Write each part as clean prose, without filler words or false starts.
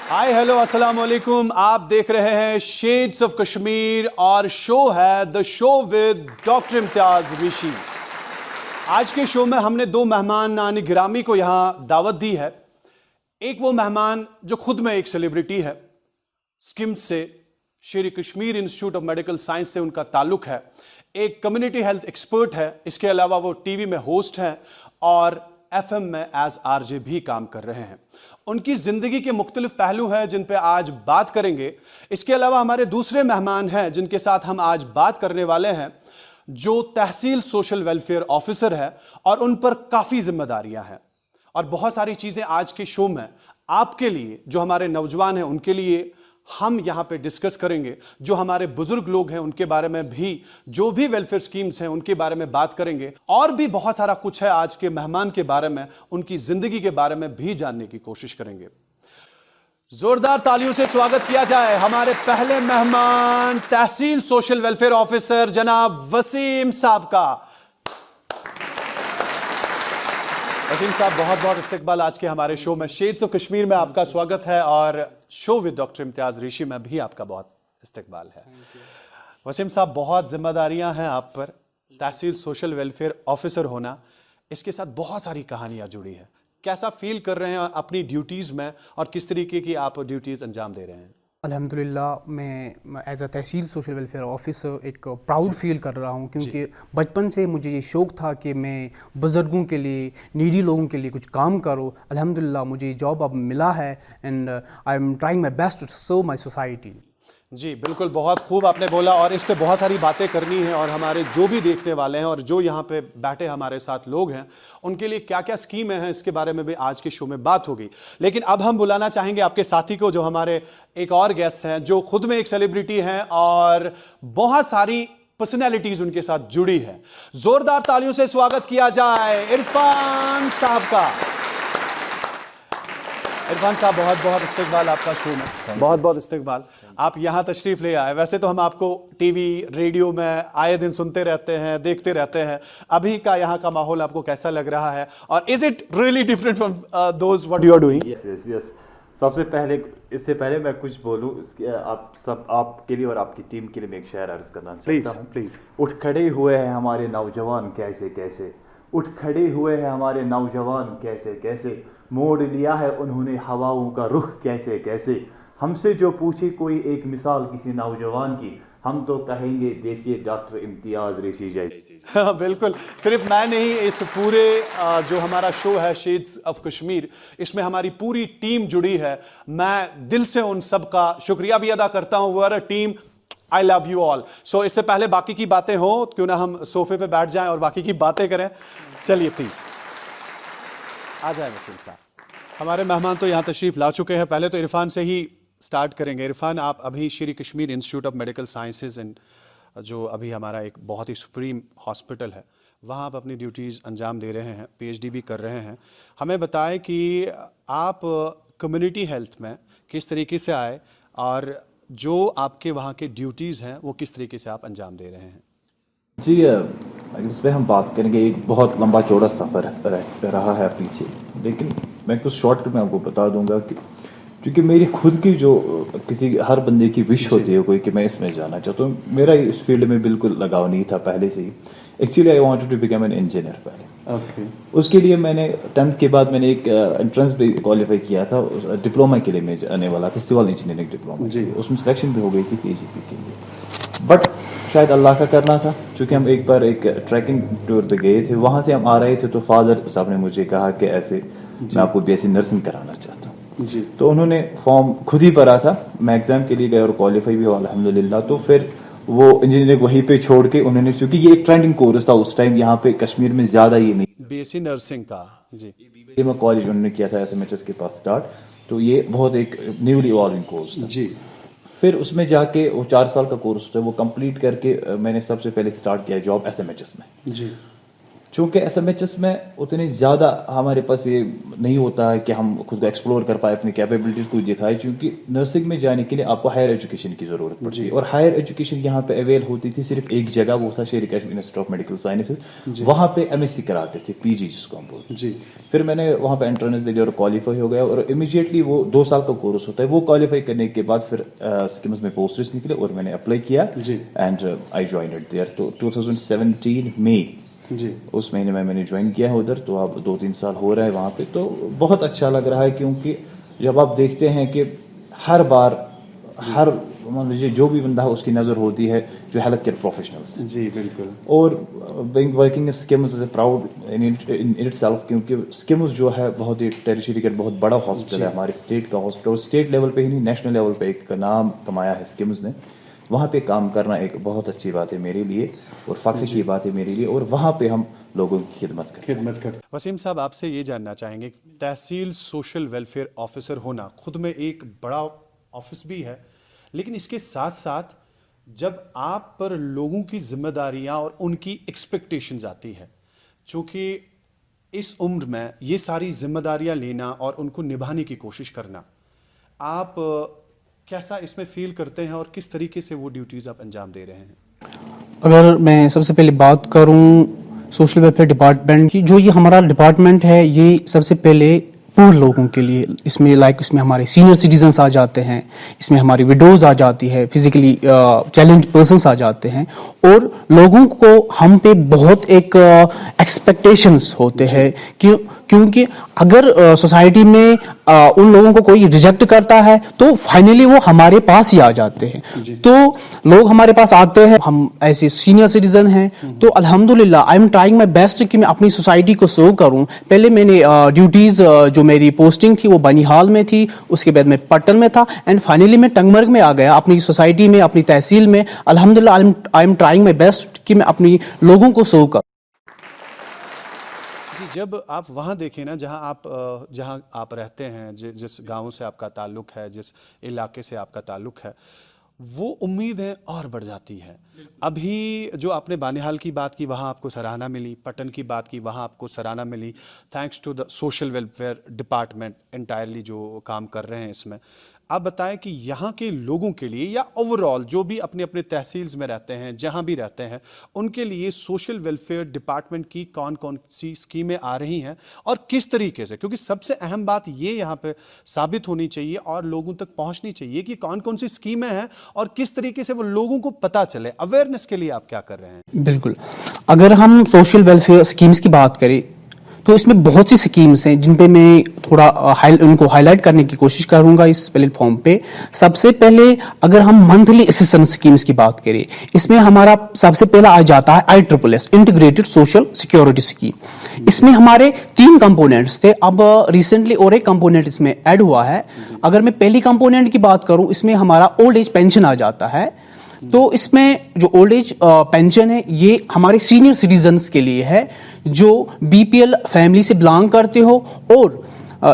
Hi hello अस्सलाम वालेकुम। आप देख रहे हैं शेड्स ऑफ कश्मीर और शो है the show with doctor Imtiaz Rishi. आज के शो में हमने दो मेहमान गिरामी को यहाँ दावत दी है। एक वो मेहमान जो खुद में एक सेलिब्रिटी है, स्किम्स से, शेर Kashmir institute of medical science से उनका ताल्लुक है, एक कम्युनिटी हेल्थ एक्सपर्ट है, इसके अलावा वो टीवी में होस्ट हैं और एफएम में एज आरजे भी काम कर रहे हैं। उनकी ज़िंदगी के मुख्तलिफ पहलू हैं जिन पे आज बात करेंगे। इसके अलावा हमारे दूसरे मेहमान हैं जिनके साथ हम आज बात करने वाले हैं, जो तहसील सोशल वेलफेयर ऑफिसर है और उन पर काफ़ी जिम्मेदारियां हैं और बहुत सारी चीज़ें आज के शो में आपके लिए, जो हमारे नौजवान हैं उनके लिए हम यहाँ पे डिस्कस करेंगे। जो हमारे बुजुर्ग लोग हैं उनके बारे में भी, जो भी वेलफेयर स्कीम्स हैं उनके बारे में बात करेंगे और भी बहुत सारा कुछ है आज के मेहमान के बारे में, उनकी ज़िंदगी के बारे में भी जानने की कोशिश करेंगे। जोरदार तालियों से स्वागत किया जाए हमारे पहले मेहमान, तहसील सोशल वेलफेयर ऑफिसर जनाब वसीम साहब का। वसीम साहब, बहुत बहुत इस्तकबाल आज के हमारे शो में। शेड्स ऑफ कश्मीर में आपका स्वागत है और शो विद डॉक्टर इम्तियाज ऋषि में भी आपका बहुत इस्तकबाल है। वसीम साहब, बहुत जिम्मेदारियां हैं आप पर, तहसील सोशल वेलफेयर ऑफिसर होना, इसके साथ बहुत सारी कहानियां जुड़ी हैं। कैसा फील कर रहे हैं अपनी ड्यूटीज़ में और किस तरीके की आप ड्यूटीज़ अंजाम दे रहे हैं? अल्हम्दुलिल्लाह मैं as a tehsil social welfare officer एक प्राउड फील कर रहा हूँ, क्योंकि बचपन से मुझे ये शौक़ था कि मैं बुज़ुर्गों के लिए, नीडी लोगों के लिए कुछ काम करूँ। अल्हम्दुलिल्लाह मुझे ये जॉब अब मिला है and I am trying my best to serve my society. जी बिल्कुल, बहुत खूब आपने बोला और इस पे बहुत सारी बातें करनी है और हमारे जो भी देखने वाले हैं और जो यहाँ पे बैठे हमारे साथ लोग हैं उनके लिए क्या क्या स्कीमें हैं इसके बारे में भी आज के शो में बात होगी। लेकिन अब हम बुलाना चाहेंगे आपके साथी को, जो हमारे एक और गेस्ट हैं, जो खुद में एक सेलिब्रिटी हैं और बहुत सारी पर्सनैलिटीज़ उनके साथ जुड़ी है। ज़ोरदार तालियों से स्वागत किया जाए इरफान साहब का। इरफान साहब, बहुत बहुत इस्तकबाल आपका शो में, बहुत बहुत इस्तकबाल। आप यहाँ तशरीफ़ ले आए। वैसे तो हम आपको टीवी रेडियो में आए दिन सुनते रहते हैं, देखते रहते हैं। अभी का यहाँ का माहौल आपको कैसा लग रहा है और is it really different from those what you are doing? Yes. सबसे पहले, इससे पहले मैं कुछ बोलूँ, आप सब, आपके लिए और आपकी टीम के लिए मैं एक शेर अर्ज़ करना चाहता हूँ। प्लीज़। उठ खड़े हुए हैं हमारे नौजवान कैसे कैसे, उठ खड़े हुए हैं हमारे नौजवान कैसे कैसे, मोड़ लिया है उन्होंने हवाओं का रुख कैसे कैसे। हमसे जो पूछे कोई एक मिसाल किसी नौजवान की, हम तो कहेंगे देखिए डॉक्टर इम्तियाज ऋषि जैसी। हाँ बिल्कुल, सिर्फ मैं नहीं, इस पूरे जो हमारा शो है शेड्स ऑफ कश्मीर, इसमें हमारी पूरी टीम जुड़ी है। मैं दिल से उन सब का शुक्रिया भी अदा करता हूँ। We are a team, I love you all. So इससे पहले बाकी की बातें हों, क्यों ना हम सोफे पे बैठ जाएं और बाकी की बातें करें। चलिए प्लीज़ आ जाए वसीम साहब। हमारे मेहमान तो यहाँ तशरीफ़ ला चुके हैं। पहले तो इरफान से ही स्टार्ट करेंगे। इरफान, आप अभी शेर Kashmir institute of medical sciences and जो अभी हमारा एक बहुत ही सुप्रीम हॉस्पिटल है, वहाँ आप अपनी ड्यूटीज़ अंजाम दे रहे हैं, पीएचडी भी कर रहे हैं। हमें बताएं कि आप कम्युनिटी हेल्थ में किस तरीके से आए और जो आपके वहाँ के ड्यूटीज़ हैं वो किस तरीके से आप अंजाम दे रहे हैं? जी, अगर इस पर हम बात करेंगे, एक बहुत लंबा चौड़ा सफ़र रहा है पीछे, लेकिन मैं कुछ शॉर्टकट में आपको बता दूंगा कि क्योंकि मेरी खुद की जो किसी हर बंदे की विश होती है कोई कि मैं इसमें जाना चाहता हूँ, मेरा इस फील्ड में बिल्कुल लगाव नहीं था पहले से ही। Actually I wanted to become an engineer पहले। उसके लिए मैंने 10th के बाद मैंने एक एंट्रेंस भी क्वालिफाई किया था, डिप्लोमा के लिए मैं आने वाला था, सिविल इंजीनियरिंग डिप्लोमा जी। उसमें सिलेक्शन भी हो गई थी पीजीपी के लिए, बट शायद अल्लाह का करना था। क्योंकि हम एक बार एक ट्रैकिंग टूर पे गए थे, वहाँ से हम आ रहे थे तो फादर साहब ने मुझे कहा कि ऐसे मैं आपको बीएससी नर्सिंग कराना चाहता हूँ जी। तो उन्होंने फॉर्म खुद ही भरा था, मैं एग्जाम के लिए गया और क्वालिफाई भी हुआ अल्हम्दुलिल्लाह। तो फिर वो इंजीनियरिंग वहीं पे छोड़ के उन्होंने, क्योंकि ये एक ट्रेंडिंग कोर्स था उस टाइम यहाँ पे कश्मीर में ज्यादा ये नहीं, बीएससी नर्सिंग का जी, ये मैं कॉलेज उन्होंने किया था एसएमएचएस के पास स्टार्ट, तो ये बहुत एक न्यूली इवॉल्विंग कोर्स था जी। फिर उसमें जाके वो 4 साल का कोर्स था, वो कंप्लीट करके मैंने सबसे पहले स्टार्ट किया जॉब एसएमएचएस में जी। چونکہ SMHS میں اتنی زیادہ ہمارے پاس یہ نہیں ہوتا ہے کہ ہم خود کو ایکسپلور کر پائے, اپنی کیپیبلٹیز کو دکھائے, کیونکہ نرسنگ میں جانے کے لیے آپ کو ہائر ایجوکیشن کی ضرورت پڑتی ہے, اور ہائر ایجوکیشن یہاں پہ اویل ہوتی تھی صرف ایک جگہ, وہ تھا شیر Kashmir institute of medical sciences. وہاں پہ MSc کراتے تھے, PG جس کو ہم بولتے ہیں. پھر میں نے وہاں پہ انٹرنس دے لیا اور کوالیفائی ہو گیا, اور امیجیٹلی وہ 2 سال کا کورس ہوتا ہے, وہ کوالیفائی کرنے کے بعد پھر اسکیمز میں پوسٹرز نکلے اور میں نے اپلائی کیا, اینڈ آئی جوائنڈ دیئر. تو 2017 مئی اس مہینے میں نے جوائن کیا ہے ادھر. تو اب 2-3 سال ہو رہا ہے وہاں پہ, تو بہت اچھا لگ رہا ہے, کیونکہ جب آپ دیکھتے ہیں کہ ہر بار ہر مان لیجیے جو بھی بندہ ہے اس کی نظر ہوتی ہے جو ہیلتھ کیئر پروفیشنلز. جی بالکل. اور working schemes is a proud itself, کیونکہ اسکیمز جو ہے بہت ہی ٹیریٹری کا بہت بڑا ہاسپٹل ہے, ہمارے اسٹیٹ کا ہاسپٹل, اور اسٹیٹ لیول پہ ہی نہیں نیشنل لیول پہ ایک نام کمایا ہے اسکیمز نے. وہاں پہ کام کرنا ایک بہت اچھی بات ہے میرے لیے, اور فخر کی بات ہے میرے لیے, اور وہاں پہ ہم لوگوں کی خدمت کریں. وسیم صاحب, آپ سے یہ جاننا چاہیں گے, تحصیل سوشل ویلفیئر آفیسر ہونا خود میں ایک بڑا آفس بھی ہے, لیکن اس کے ساتھ ساتھ جب آپ پر لوگوں کی ذمہ داریاں اور ان کی ایکسپیکٹیشنز آتی ہے, چونکہ اس عمر میں یہ ساری ذمہ داریاں لینا اور ان کو نبھانے کی کوشش کرنا, آپ کیسا اس میں فیل کرتے ہیں اور کس طریقے سے وہ ڈیوٹیز آپ انجام دے رہے ہیں؟ اگر میں سب سے پہلے بات کروں سوشل ویلفیئر ڈپارٹمنٹ کی, جو یہ ہمارا ڈپارٹمنٹ ہے یہ سب سے پہلے پور لوگوں کے لیے, اس میں اس میں ہمارے سینئر سٹیزنس آ جاتے ہیں, اس میں ہماری وڈوز آ جاتی ہے, فزیکلی چیلنج پرسنس آ جاتے ہیں, اور لوگوں کو ہم پہ بہت ایک ایکسپیکٹیشنس ہوتے ہیں, کیونکہ اگر سوسائٹی میں ان لوگوں کو کوئی ریجیکٹ کرتا ہے تو فائنلی وہ ہمارے پاس ہی آ جاتے ہیں. تو لوگ ہمارے پاس آتے ہیں, ہم ایسے سینئر سٹیزن ہیں, تو الحمدللہ I am trying my best کہ میں اپنی سوسائٹی کو سرو کروں. پہلے میں نے ڈیوٹیز جو میری پوسٹنگ تھی وہ بنیہال میں تھی, اس کے بعد میں پٹن میں تھا, اینڈ فائنلی میں ٹنگمرگ میں آ گیا اپنی سوسائٹی میں, اپنی تحصیل میں. الحمدللہ I am trying my best کہ میں اپنی لوگوں کو سرو کروں. جی, جب آپ وہاں دیکھیں نا جہاں آپ رہتے ہیں, جس گاؤں سے آپ کا تعلق ہے, جس علاقے سے آپ کا تعلق ہے, وہ امیدیں اور بڑھ جاتی ہیں. ابھی جو آپ نے بانیہال کی بات کی وہاں آپ کو سراہنا ملی, پٹن کی بات کی وہاں آپ کو سراہنا ملی, thanks to the social welfare department entirely جو کام کر رہے ہیں اس میں. آپ بتائیں کہ یہاں کے لوگوں کے لیے یا اوور آل جو بھی اپنے اپنے تحصیلز میں رہتے ہیں, جہاں بھی رہتے ہیں, ان کے لیے سوشل ویلفیئر ڈپارٹمنٹ کی کون کون سی اسکیمیں آ رہی ہیں اور کس طریقے سے, کیونکہ سب سے اہم بات یہ یہاں پہ ثابت ہونی چاہیے اور لوگوں تک پہنچنی چاہیے کہ کون کون سی اسکیمیں ہیں اور کس طریقے سے وہ لوگوں کو پتہ چلے. اویئرنیس کے لیے آپ کیا کر رہے ہیں؟ بالکل, اگر ہم سوشل ویلفیئر اسکیمز کی بات کریں تو اس میں بہت سی سکیمز ہیں جن پہ میں تھوڑا ان کو ہائی لائٹ کرنے کی کوشش کروں گا اس پلیٹ فارم پہ. سب سے پہلے اگر ہم منتھلی اسسٹنس اسکیمز کی بات کریں, اس میں ہمارا سب سے پہلا آ جاتا ہے ISSS integrated social security scheme. اس میں ہمارے 3 کمپوننٹس تھے, اب ریسنٹلی اور ایک کمپوننٹ اس میں ایڈ ہوا ہے. اگر میں پہلی کمپوننٹ کی بات کروں, اس میں ہمارا اولڈ ایج پینشن آ جاتا ہے. تو اس میں جو اولڈ ایج پینشن ہے یہ ہمارے سینئر سٹیزنز کے لیے ہے جو BPL فیملی سے بلانگ کرتے ہو, اور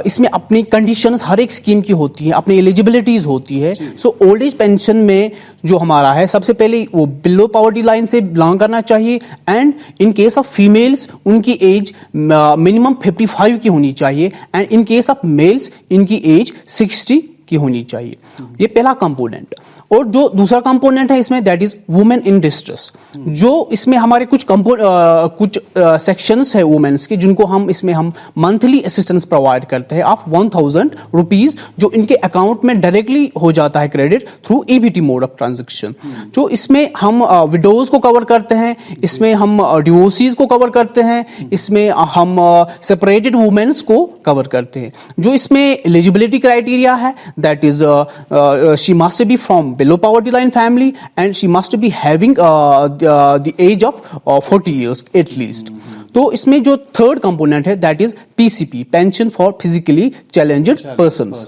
اس میں اپنی کنڈیشنز ہر ایک اسکیم کی ہوتی ہیں, اپنی ایلیجبلٹیز ہوتی ہے. سو اولڈ ایج پینشن میں جو ہمارا ہے سب سے پہلے وہ بلو پاورٹی لائن سے بلانگ کرنا چاہیے, and in case of families ان کی ایج منیمم 55 کی ہونی چاہیے, and in case of males ان کی ایج 60 کی ہونی چاہیے. یہ پہلا کمپوننٹ. اور جو دوسرا کمپوننٹ ہے اس میں that is women in distress, جو اس میں ہمارے کچھ سیکشنز ہے وومنس کے جن کو ہم اس میں ہم منتھلی اسسٹنس پرووائڈ کرتے ہیں آف 1000 روپیز, جو ان کے اکاؤنٹ میں ڈائریکٹلی ہو جاتا ہے credit through EBT mode of transaction. جو اس میں ہم وڈوز کو کور کرتے ہیں, اس میں ہم ڈیورسیز کو کور کرتے ہیں, اس میں ہم سپریٹڈ وومنس کو کور کرتے ہیں. جو اس میں ایلیجبلٹی کرائٹیریا ہے that is she must be from below poverty line family and she must be having the age of 40 years at least. تو اس میں جو تھرڈ کمپوننٹ ہے that is PCP pension for physically challenged persons.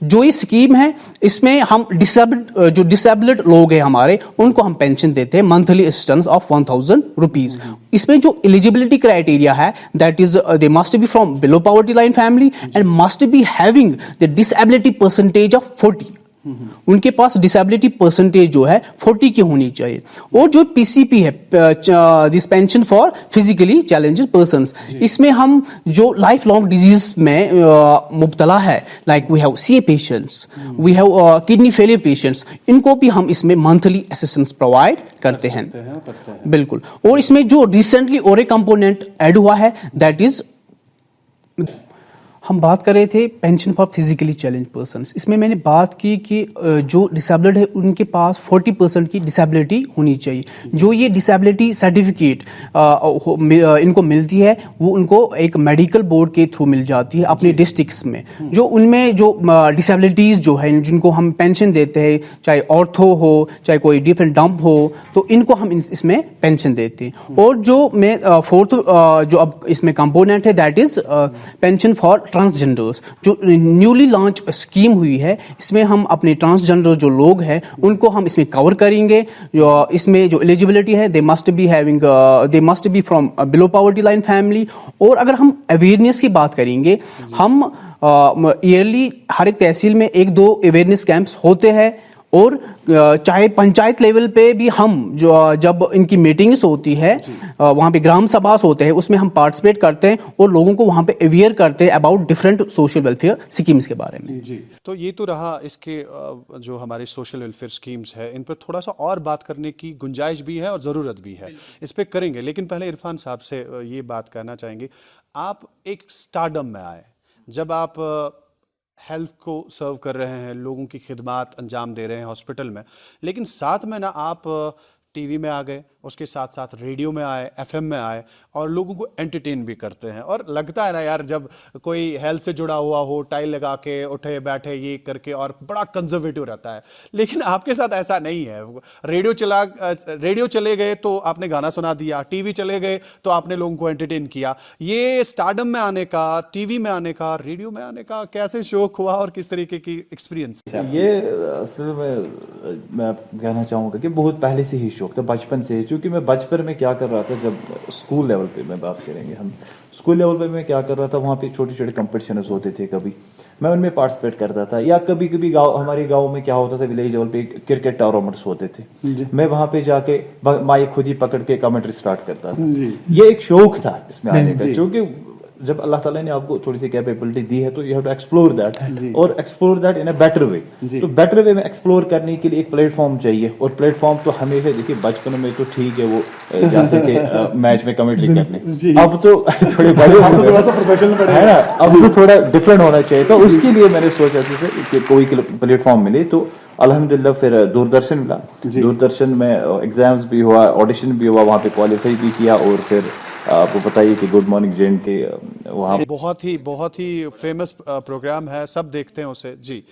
جو یہ scheme ہے اس میں ہم ڈسیبلڈ لوگ ہیں ہمارے, ان کو ہم پینشن دیتے ہیں منتھلی اسسٹنس آف 1000 روپیز. اس میں جو ایلیجبلٹی کرائٹیریا ہے that is they must be from below poverty line family and must be having the disability percentage of 40. उनके पास डिसेबिलिटी परसेंटेज जो है 40 की होनी चाहिए। और जो पीसीपी है, this pension for physically challenged persons, इसमें हम जो लाइफ लॉन्ग डिजीज में मुब्तला है, like we have CA patients, we have kidney failure patients, इनको भी हम इसमें मंथली असिस्टेंस प्रोवाइड करते हैं। बिल्कुल। और इसमें जो रिसेंटली और एक कंपोनेंट ऐड हुआ है, दैट इज, हम बात कर रहे थे pension for physically challenge persons. इसमें मैंने बात की कि जो डिसेबल्ड है उनके पास 40% की डिसेबिलिटी होनी चाहिए। जो ये डिसेबिलिटी सर्टिफिकेट इनको मिलती है, वो उनको एक मेडिकल बोर्ड के थ्रू मिल जाती है अपने डिस्ट्रिक्ट्स में। जो उनमें जो डिसेबिलिटीज़ जो है, जिनको हम पेंशन देते हैं, चाहे ऑर्थो हो, चाहे कोई डिफरेंट डंप हो, तो इनको हम इसमें पेंशन देते हैं। और जो मैं फोर्थ जो अब इसमें कंपोनेंट है, that is pension for transgenders. जो न्यूली लॉन्च स्कीम हुई है, इसमें हम अपने ट्रांसजेंडर जो लोग हैं उनको हम इसमें कवर करेंगे। जो इसमें जो एलिजिबिलिटी है, they must be from below poverty line family. और अगर हम अवेयरनेस की बात करेंगे, हम ईयरली हर एक तहसील में 1-2 अवेयरनेस कैंप्स होते हैं। और चाहे पंचायत लेवल पे भी हम जो जब इनकी मीटिंग्स होती है, वहाँ पे ग्राम सभास होते हैं, उसमें हम पार्टिसिपेट करते हैं और लोगों को वहाँ पे अवेयर करते हैं about different social welfare schemes के बारे में। जी, तो ये तो रहा इसके जो हमारी सोशल वेलफेयर स्कीम्स है, इन पर थोड़ा सा और बात करने की गुंजाइश भी है और ज़रूरत भी है, इस पर करेंगे। लेकिन पहले इरफान साहब से ये बात कहना चाहेंगे, आप एक स्टारडम में आए, जब आप हेल्थ को सर्व कर रहे हैं, लोगों की खिदमत अंजाम दे रहे हैं हॉस्पिटल में, लेकिन साथ में ना आप टीवी में आ गए, उसके साथ साथ रेडियो में आए, एफएम में आए और लोगों को एंटरटेन भी करते हैं। और लगता है ना यार, जब कोई हेल्थ से जुड़ा हुआ हो, टाई लगा के उठे बैठे ये करके, और बड़ा कंजर्वेटिव रहता है। लेकिन आपके साथ ऐसा नहीं है। रेडियो चले गए तो आपने गाना सुना दिया, टीवी चले गए तो आपने लोगों को एंटरटेन किया। ये स्टारडम में आने का, टीवी में आने का, रेडियो में आने का कैसे शौक हुआ और किस तरीके की एक्सपीरियंस? ये असल में मैं कहना चाहूँगा कि बहुत पहले से ही शौक था, बचपन से। क्योंकि मैं बचपन में क्या कर रहा था, जब स्कूल लेवल पे मैं बात करेंगे हम, स्कूल लेवल पे मैं क्या कर रहा था, वहाँ पे छोटे छोटे कंपटीशंस होते थे, कभी मैं उनमें पार्टिसिपेट करता था। या कभी कभी हमारे गांव में क्या होता था, विलेज लेवल पे क्रिकेट टूर्नामेंट्स होते थे, मैं वहाँ पे जाके माइक खुद ही पकड़ के कमेंट्री स्टार्ट करता था। ये एक शौक था इसमें आने का, क्योंकि जब अल्लाह ताला ने आपको थोड़ी सी कैपेबिलिटी दी है, तो you have to explore that, और explore that in a better way. तो बेटर वे में एक्सप्लोर करने के लिए एक प्लेटफॉर्म चाहिए। और प्लेटफॉर्म तो हमेशा, देखिए बचपन में तो ठीक है, वो जाते थे मैच में कमेंट्री करने, अब तो थोड़े बड़े है ना, अब तो थोड़ा डिफरेंट होना चाहिए। तो उसके लिए मैंने सोचा कि कोई प्लेटफॉर्म मिले, तो अल्हम्दुलिल्लाह फिर दूरदर्शन मिला। दूरदर्शन में एग्जाम्स भी हुआ, ऑडिशन भी हुआ, वहाँ पे क्वालिफाई भी किया। और फिर आपको बताइए कि गुड मॉर्निंग जैन के वहाँ बहुत ही फेमस प्रोग्राम है, सब देखते हैं उसे। जी,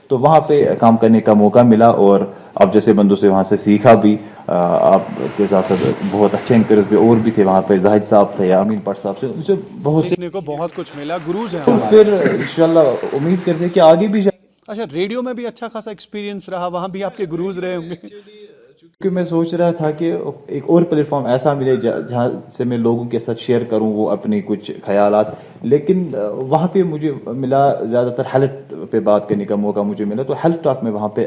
तो वहाँ पे काम करने का मौका मिला। और अब जैसे बंदों से वहाँ से सीखा भी। आपके साथ बहुत अच्छे एंकर्स भी और भी थे वहाँ पे, जाहिद साहब थे या अमीन भट्ट साहब से, मुझे बहुत सीखने को बहुत कुछ मिला, गुरुज हैं। तो फिर इंशाल्लाह उम्मीद करते हैं कि आगे भी। अच्छा, रेडियो में भी अच्छा खासा एक्सपीरियंस रहा, वहाँ भी आपके गुरुज रहे होंगे? क्योंकि मैं सोच रहा था कि एक और प्लेटफॉर्म ऐसा मिले जहाँ से मैं लोगों के साथ शेयर करूँ वो अपनी कुछ ख्यालात। लेकिन वहाँ पे मुझे मिला, ज़्यादातर हेल्थ पे बात करने का मौका मुझे मिला। तो हेल्थ टॉक में वहाँ पे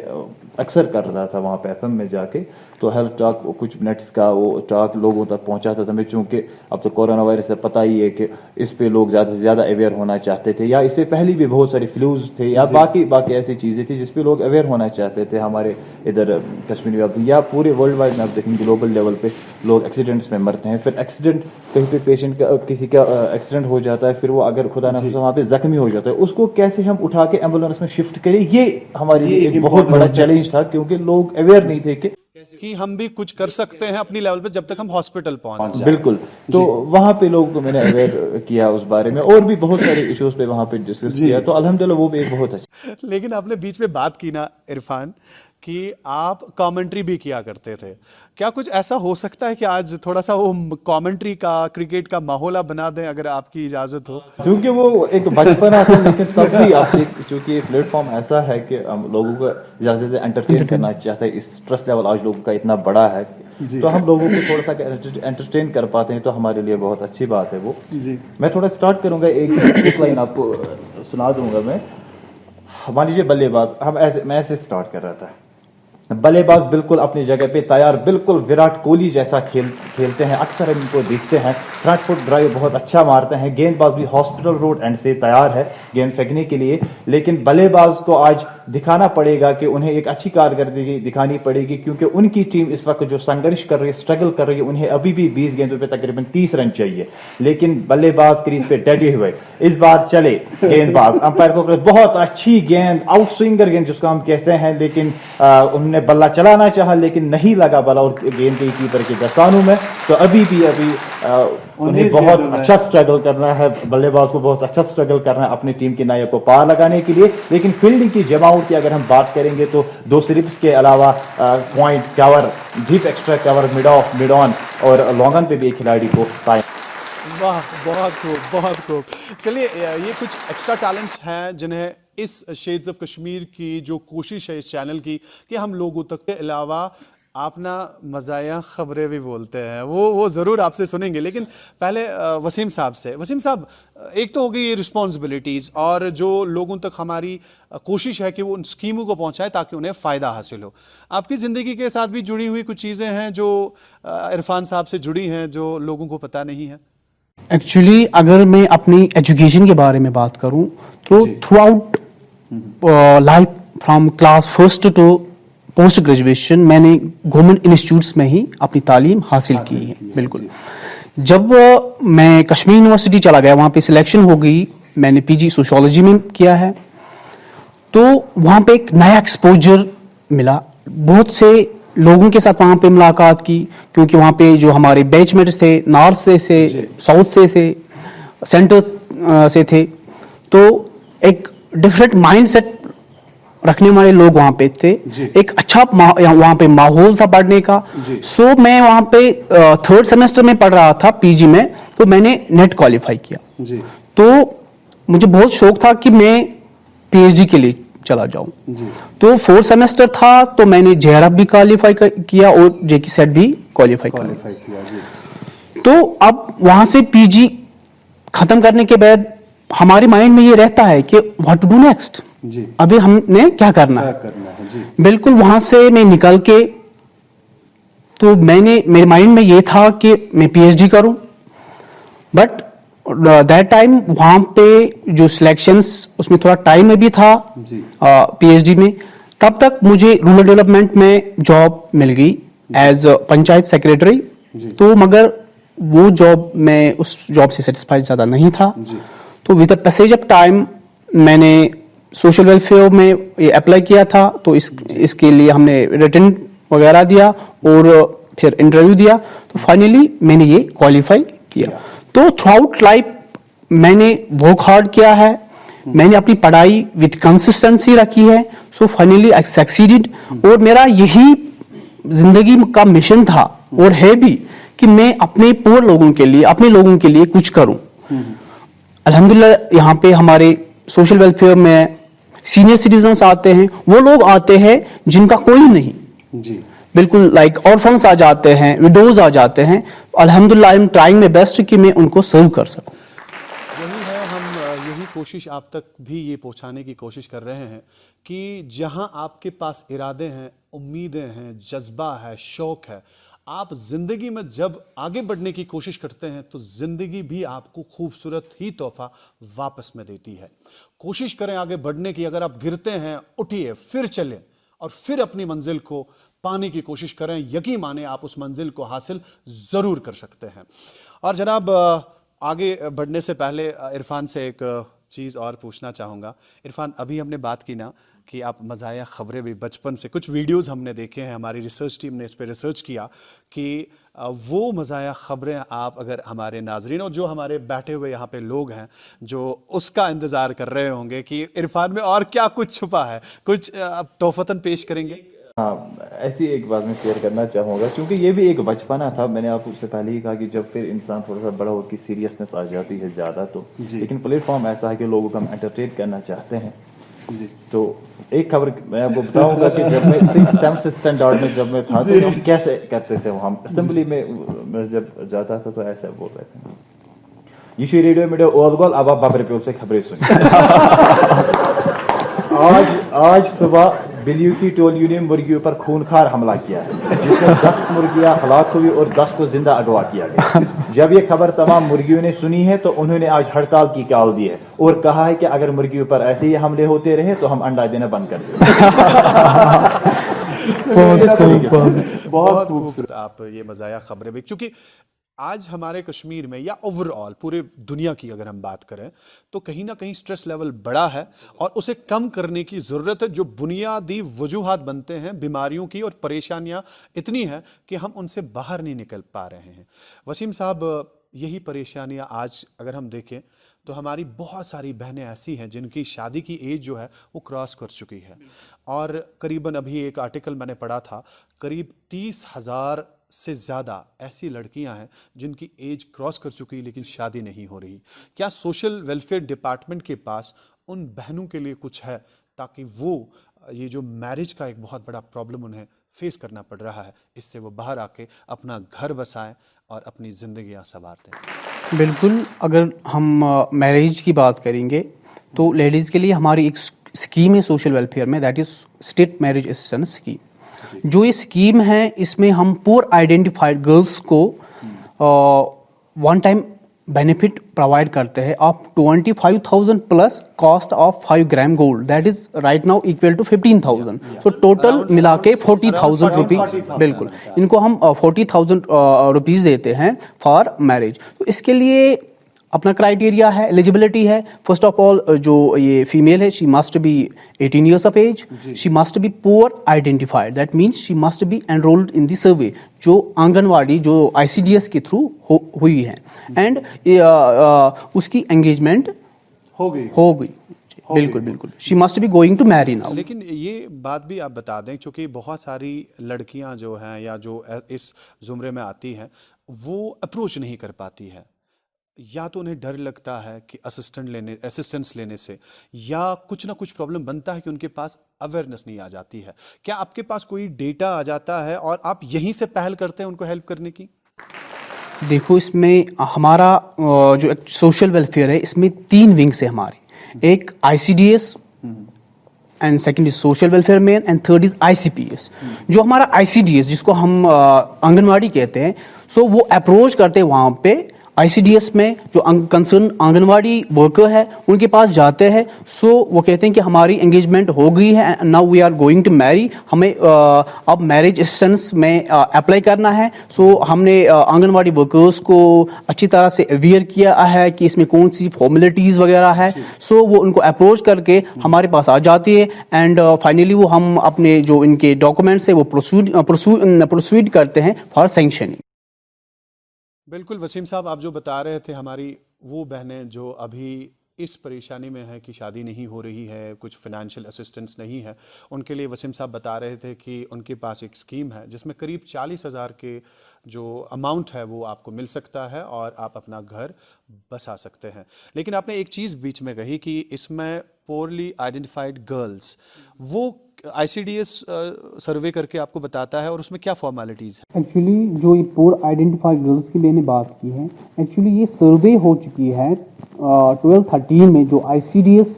अक्सर कर रहा था, वहाँ पे एफएम में जाके। तो हेल्थ टॉक कुछ मिनट्स का वो टॉक लोगों तक पहुँचाता था मैं, चूँकि अब तो कोरोना वायरस से पता ही है कि इस पे लोग ज़्यादा से ज़्यादा अवेयर होना चाहते थे। या इससे पहले भी बहुत सारे फ्लूज थे या बाकी ऐसी चीज़ें थी जिस पे लोग अवेयर होना चाहते थे। हमारे इधर कश्मीर में या पूरे वर्ल्ड वाइड में आप देखेंगे, ग्लोबल लेवल पे लोग एक्सीडेंट्स में मरते हैं। फिर एक्सीडेंट, कहीं पे पेशेंट का किसी का एक्सीडेंट हो जाता है, फिर वो अगर खुदा ना खास्ता वहाँ पे जख्मी हो जाता है, उसको कैसे हम उठा के एम्बुलेंस में शिफ्ट करें, ये हमारे लिए एक बहुत बड़ा चैलेंज था। क्योंकि लोग अवेयर नहीं थे कि हम भी कुछ कर सकते हैं अपनी लेवल पे जब तक हम हॉस्पिटल पहुंच जाए। बिल्कुल। तो वहाँ पे लोगों को मैंने अवेयर किया उस बारे में, और भी बहुत सारे इश्यूज पे वहाँ पे डिस्कस किया। तो अल्हम्दुलिल्लाह वो भी एक बहुत अच्छा। लेकिन आपने बीच में बात की ना इरफान, कि आप कमेंट्री भी किया करते थे, क्या कुछ ऐसा हो सकता है कि आज थोड़ा सा वो कमेंट्री का, क्रिकेट का माहौल बना दें, अगर आपकी इजाजत हो? क्योंकि वो एक बचपन आता है, लेकिन तब भी आप चूंकि ये प्लेटफॉर्म ऐसा है कि हम लोगों को ज़्यादा से ज़्यादा एंटरटेन करना चाहते हैं। इस स्ट्रेस लेवल आज लोगों का इतना बड़ा है, तो हम लोगों को थोड़ा सा एंटरटेन कर पाते हैं, तो हमारे लिए बहुत अच्छी बात है वो। मैं थोड़ा स्टार्ट करूँगा, एक लाइन आपको सुना दूंगा मैं। मान लीजिए बल्लेबाज, मैं ऐसे स्टार्ट कर रहा था, बल्लेबाज बिल्कुल अपनी जगह पे तैयार, बिल्कुल विराट कोहली जैसा खेलते हैं, अक्सर हम इनको देखते हैं, फ्रंट फुट ड्राइव बहुत अच्छा मारते हैं, गेंदबाज भी हॉस्पिटल रोड एंड से तैयार है गेंद फेंकने के लिए, लेकिन बल्लेबाज को आज दिखाना पड़ेगा कि उन्हें एक अच्छी कारकर्दगी दिखानी पड़ेगी, क्योंकि उनकी टीम इस वक्त जो संघर्ष कर रही है, स्ट्रगल कर रही है, उन्हें अभी भी 20 गेंदों पे तकरीबन 30 रन चाहिए, लेकिन बल्लेबाज क्रीज पे डटे हुए, इस बार चले गेंदबाज, अंपायर को बहुत अच्छी गेंद, आउट स्विंगर गेंद जिसको हम कहते हैं, लेकिन उन्होंने बल्ला चलाना चाहा लेकिन नहीं लगा बल्ला और गेंद गई कीपर के दस्तानों में, तो अभी उन्हें बहुत अच्छा स्ट्रगल करना है, बल्लेबाज को बहुत अच्छा स्ट्रगल करना है अपनी टीम के नायक को पार लगाने के लिए, लेकिन फील्डिंग की जमावट की अगर हम बात करेंगे तो 2 स्लिप्स के अलावा point cover, deep extra cover, mid of, mid on और लॉन्ग ऑन पे भी एक खिलाड़ी को पाए। वाह, बहुत खूब, बहुत खूब। चलिए, ये कुछ एक्स्ट्रा टैलेंट्स हैं जिन्हें इस शेड्स ऑफ कश्मीर की जो कोशिश है इस चैनल की कि हम लोगों तक के अलावा आप ना मज़ाया ख़बरें भी बोलते हैं, वो ज़रूर आपसे सुनेंगे, लेकिन पहले वसीम साहब से। वसीम साहब, एक तो हो गई ये रिस्पॉन्सिबिलिटीज़ और जो लोगों तक हमारी कोशिश है कि वो उन स्कीमों को पहुंचाए ताकि उन्हें फ़ायदा हासिल हो। आपकी ज़िंदगी के साथ भी जुड़ी हुई कुछ चीज़ें हैं जो इरफान साहब से जुड़ी हैं जो लोगों को पता नहीं है? एक्चुअली अगर मैं अपनी एजुकेशन के बारे में बात करूं तो throughout life from class first to post graduation मैंने गवर्नमेंट इंस्टीट्यूट्स में ही अपनी तालीम हासिल की है। बिल्कुल। जब मैं कश्मीर यूनिवर्सिटी चला गया, वहाँ पे सिलेक्शन हो गई, मैंने पीजी सोशियोलॉजी में किया है, तो वहाँ पे एक नया एक्सपोजर मिला, बहुत से लोगों के साथ वहाँ पे मुलाकात की, क्योंकि वहाँ पे जो हमारे बैचमेट्स थे नॉर्थ से साउथ से सेंटर से थे, तो एक डिफरेंट माइंडसेट रखने वाले लोग वहाँ पे थे, एक अच्छा वहाँ पे माहौल था पढ़ने का। सो मैं वहाँ पे 3rd सेमेस्टर में पढ़ रहा था पीजी में, तो मैंने नेट क्वालिफाई किया। तो मुझे बहुत शौक था कि मैं पीएचडी के लिए चला जाऊं, तो 4th सेमेस्टर था तो मैंने जेआरएफ भी क्वालिफाई किया और जेकी सेट भी क्वालिफाई किया। तो अब वहां से पीजी खत्म करने के बाद हमारे माइंड में ये रहता है कि व्हाट टू डू नेक्स्ट, अभी हमने क्या करना है। बिल्कुल, वहां से मैं निकल के तो मेरे माइंड में ये था कि मैं पीएचडी करूं, बट दैट टाइम वहां पे जो सिलेक्शंस उसमें थोड़ा टाइम भी था पीएचडी में, तब तक मुझे रूरल डेवलपमेंट में जॉब मिल गई एज पंचायत सेक्रेटरी। तो मगर वो जॉब, मैं उस जॉब से सेटिस्फाइड ज्यादा नहीं था, तो with the passage of time मैंने सोशल वेलफेयर में ये अप्लाई किया था, तो इसके लिए हमने रिटन वगैरह दिया और फिर इंटरव्यू दिया, तो फाइनली मैंने ये क्वालिफाई किया। तो थ्रू आउट लाइफ मैंने वर्क हार्ड किया है, मैंने अपनी पढ़ाई विद कंसिस्टेंसी रखी है, सो फाइनली आई सक्सीडेड। और मेरा यही जिंदगी का मिशन था और है भी कि मैं अपने पुअर लोगों के लिए, अपने लोगों के लिए कुछ करूं। अल्हम्दुलिल्लाह यहाँ पे हमारे सोशल वेलफेयर में सीनियर सिटीजन्स आते हैं, वो लोग आते हैं जिनका कोई नहीं, बिल्कुल लाइक ऑर्फन्स आ जाते हैं, विडोज आ जाते हैं। अल्हम्दुलिल्लाह आई एम ट्राइंग माय बेस्ट कि मैं उनको सर्व कर सकूं। यही है, हम यही कोशिश आप तक भी ये पहुंचाने की कोशिश कर रहे हैं कि जहां आपके पास इरादे हैं, उम्मीदें हैं, जज्बा है, शौक है, आप ज़िंदगी में जब आगे बढ़ने की कोशिश करते हैं तो ज़िंदगी भी आपको खूबसूरत ही तोहफा वापस में देती है। कोशिश करें आगे बढ़ने की, अगर आप गिरते हैं उठिए, फिर चलें और फिर अपनी मंजिल को पाने की कोशिश करें, यकीन माने आप उस मंजिल को हासिल ज़रूर कर सकते हैं। और जनाब, आगे बढ़ने से पहले इरफान से एक चीज़ और पूछना चाहूँगा। इरफान, अभी हमने बात की ना कि आप मज़ाया ख़बरें भी बचपन से, कुछ वीडियोस हमने देखे हैं, हमारी रिसर्च टीम ने इस पर रिसर्च किया कि वो मज़ाया ख़बरें आप अगर हमारे नाजरीन और जो हमारे बैठे हुए यहाँ पे लोग हैं जो उसका इंतज़ार कर रहे होंगे कि इरफान में और क्या कुछ छुपा है, कुछ आप तोहफ़तन पेश करेंगे? हाँ, ऐसी एक बात मैं शेयर करना चाहूँगा, क्योंकि ये भी एक बचपना था। मैंने आपको उससे पहले ही कहा कि जब फिर इंसान थोड़ा सा बड़ा हो कि सीरियसनेस आ जाती है ज़्यादा, तो लेकिन प्लेटफॉर्म ऐसा है कि लोगों को हम एंटरटेन करना चाहते हैं। तो एक खबर मैं आपको बताऊंगा कि जब मैं 6th 7th स्टैंडर्ड में जब मैं था तो हम कैसे करते थे। हम असेंबली में जब जाता था तो ऐसा बोल रहे थे, ये रेडियो मीडिया ओल गोल, अब आप बाबर पे से खबरें सुनिए। आज आज सुबह बिल्लियों की टोलियों ने मुर्गियों पर खूनखार हमला किया है, जिसमें 10 मुर्गियां हलाक हुई और 10 को जिंदा अगवा किया गया। जब ये खबर तमाम मुर्गियों ने सुनी है तो उन्होंने आज हड़ताल की कॉल दी है और कहा है कि अगर मुर्गियों पर ऐसे ही हमले होते रहे तो हम अंडा देना बंद कर देंगे। बहुत खूब आप ये मज़ाया खबरें भी, क्योंकि आज हमारे कश्मीर में या ओवरऑल पूरे दुनिया की अगर हम बात करें तो कहीं ना कहीं स्ट्रेस लेवल बड़ा है और उसे कम करने की ज़रूरत है। जो बुनियादी वजूहात बनते हैं बीमारियों की और परेशानियां इतनी हैं कि हम उनसे बाहर नहीं निकल पा रहे हैं। वसीम साहब, यही परेशानियां आज अगर हम देखें तो हमारी बहुत सारी बहनें ऐसी हैं जिनकी शादी की एज जो है वो क्रॉस कर चुकी है और करीबन अभी एक आर्टिकल मैंने पढ़ा था, करीब 30,000 से ज़्यादा ऐसी लड़कियां हैं जिनकी एज क्रॉस कर चुकी लेकिन शादी नहीं हो रही। क्या सोशल वेलफेयर डिपार्टमेंट के पास उन बहनों के लिए कुछ है ताकि वो ये जो मैरिज का एक बहुत बड़ा प्रॉब्लम उन्हें फेस करना पड़ रहा है, इससे वो बाहर आके अपना घर बसाएं और अपनी ज़िंदगियां संवार दें? बिल्कुल, अगर हम मैरिज की बात करेंगे तो लेडीज़ के लिए हमारी एक स्कीम है सोशल वेलफेयर में, that is state marriage assistance scheme. जो ये स्कीम है इसमें हम पुअर आइडेंटिफाइड गर्ल्स को वन टाइम बेनिफिट प्रोवाइड करते हैं of 25,000 plus cost of 5 gram gold, that is right now equal to 15,000। So total मिला के 40,000 रुपीज, बिल्कुल इनको हम 40,000 रुपीज देते हैं फॉर मैरिज। तो इसके लिए अपना क्राइटेरिया है, एलिजिबिलिटी है। फर्स्ट ऑफ ऑल जो ये फीमेल है, she must be 18 years of age, she must be poor identified, that means she must be enrolled in the survey जो आंगनवाड़ी जो ICDS के थ्रू हुई है, एंड उसकी एंगेजमेंट हो गई। बिल्कुल बिल्कुल, she must be going to marry now. लेकिन ये बात भी आप बता दें, क्योंकि बहुत सारी लड़कियां जो हैं या जो इस जुमरे में आती हैं वो अप्रोच नहीं कर पाती है, या तो उन्हें डर लगता है कि असिस्टेंस लेने से, या कुछ ना कुछ प्रॉब्लम बनता है कि उनके पास अवेयरनेस नहीं आ जाती है। क्या आपके पास कोई डेटा आ जाता है और आप यहीं से पहल करते हैं उनको हेल्प करने की? देखो, इसमें हमारा जो सोशल वेलफेयर है इसमें 3 विंग्स है हमारी। एक ICDS and second is social welfare main and third is ICPS। जो हमारा ICDS जिसको हम आंगनवाड़ी कहते हैं, सो वो अप्रोच करते हैं वहाँ पे ICDS में जो कंसर्न आंगनवाड़ी वर्कर है उनके पास जाते हैं। सो वो कहते हैं कि हमारी एंगेजमेंट हो गई है, now we are going to marry, हमें अब मैरिज असिस्टेंस में अप्लाई करना है। सो हमने आंगनवाड़ी वर्कर्स को अच्छी तरह से अवेयर किया है कि इसमें कौन सी फॉर्मेलिटीज़ वगैरह है। सो वो उनको अप्रोच करके हमारे पास आ जाती है एंड फाइनली वो हम अपने जो इनके डॉक्यूमेंट्स है वो प्रोसीड करते हैं फॉर सैंक्शनिंग। बिल्कुल वसीम साहब, आप जो बता रहे थे हमारी वो बहनें जो अभी इस परेशानी में है कि शादी नहीं हो रही है, कुछ फाइनेंशियल असिस्टेंस नहीं है, उनके लिए वसीम साहब बता रहे थे कि उनके पास एक स्कीम है जिसमें करीब 40,000 के जो अमाउंट है वो आपको मिल सकता है और आप अपना घर बसा सकते हैं। लेकिन आपने एक चीज़ बीच में कही कि इसमें पोरली आइडेंटिफाइड गर्ल्स, वो ICDS सर्वे करके आपको बताता है और उसमें क्या फॉर्मेलिटीज़ है? एक्चुअली जो ये पुअर आइडेंटिफाइड गर्ल्स की मैंने बात की है, एक्चुअली ये सर्वे हो चुकी है 12-13 में जो ICDS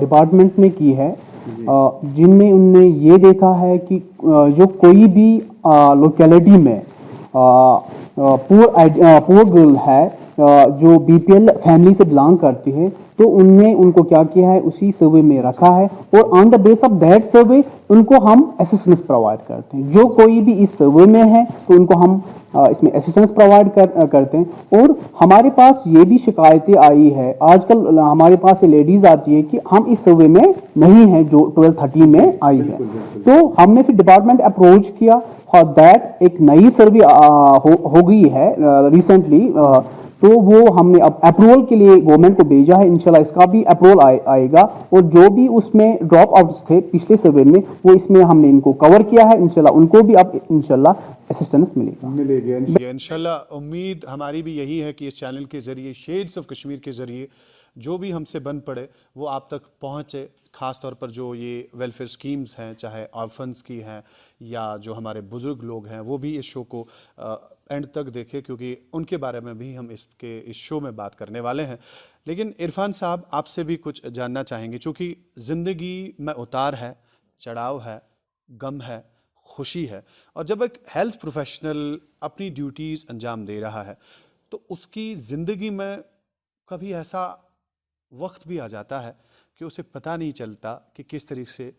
डिपार्टमेंट ने की है, जिनमें उनने ये देखा है कि जो कोई भी लोकेलिटी में पुअर गर्ल है जो BPL फैमिली से बिलोंग करती है, तो उनने उनको क्या किया है उसी सर्वे में रखा है और on the base of that survey उनको हम असिस्टेंस प्रोवाइड करते हैं। जो कोई भी इस सर्वे में है तो उनको हम इसमें असिस्टेंस प्रोवाइड करते हैं। और हमारे पास ये भी शिकायतें आई है, आजकल हमारे पास ये लेडीज आती है कि हम इस सर्वे में नहीं हैं जो 12-13 में आई है। तो हमने फिर डिपार्टमेंट अप्रोच किया फॉर दैट, एक नई सर्वे हो गई है रिसेंटली, तो वो हमने अब अप्रूवल के लिए गवर्नमेंट को भेजा है। इंशाल्लाह इसका भी अप्रूवल आएगा और जो भी उसमें ड्रॉप आउट्स थे पिछले सर्वे में वो इसमें हमने इनको कवर किया है। इंशाल्लाह उनको भी अब इंशाल्लाह असिस्टेंस मिलेगी। इंशाल्लाह उम्मीद हमारी भी यही है कि इस चैनल के ज़रिए, शेड्स ऑफ कश्मीर के ज़रिए जो भी हमसे बन पड़े वो आप तक पहुँचे। ख़ास तौर पर जो ये वेलफेयर स्कीम्स हैं, चाहे ऑर्फन्स की हैं या जो हमारे बुज़ुर्ग लोग हैं, वो भी इस शो को एंड तक देखें, क्योंकि उनके बारे में भी हम इस शो में बात करने वाले हैं। लेकिन इरफान साहब, आपसे भी कुछ जानना चाहेंगे, चूँकि ज़िंदगी में उतार है, चढ़ाव है, गम है, खुशी है। और जब एक हेल्थ प्रोफेशनल अपनी ड्यूटीज़ अंजाम दे रहा है तो उसकी ज़िंदगी में कभी ऐसा वक्त भी आ जाता है कि उसे पता नहीं चलता कि किस तरीके से